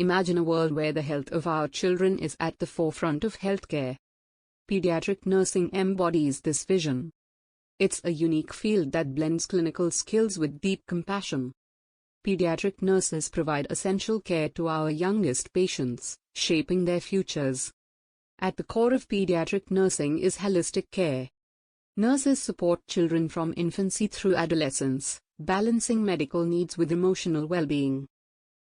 Imagine a world where the health of our children is at the forefront of healthcare. Pediatric nursing embodies this vision. It's a unique field that blends clinical skills with deep compassion. Pediatric nurses provide essential care to our youngest patients, shaping their futures. At the core of pediatric nursing is holistic care. Nurses support children from infancy through adolescence, balancing medical needs with emotional well-being.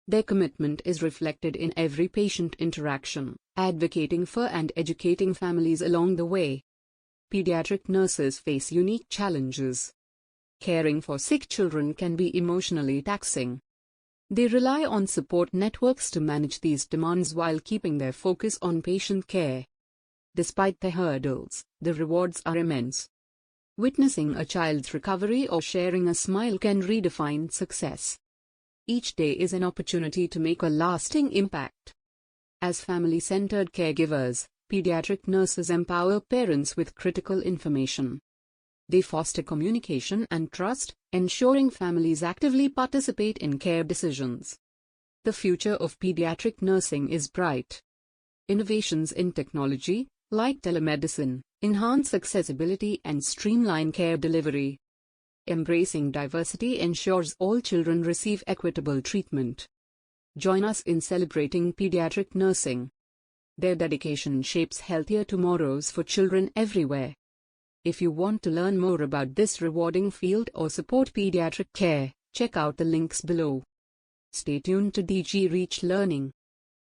Their commitment is reflected in every patient interaction, advocating for and educating families along the way. Pediatric nurses face unique challenges. Caring for sick children can be emotionally taxing. They rely on support networks to manage these demands while keeping their focus on patient care. Despite the hurdles, the rewards are immense. Witnessing a child's recovery or sharing a smile can redefine success. Each day is an opportunity to make a lasting impact. As family-centered caregivers, pediatric nurses empower parents with critical information. They foster communication and trust, ensuring families actively participate in care decisions. The future of pediatric nursing is bright. Innovations in technology, like telemedicine, enhance accessibility and streamline care delivery. Embracing diversity ensures all children receive equitable treatment. Join us in celebrating pediatric nursing. Their dedication shapes healthier tomorrows for children everywhere. If you want to learn more about this rewarding field or support pediatric care, check out the links below. Stay tuned to DigiReach Learning.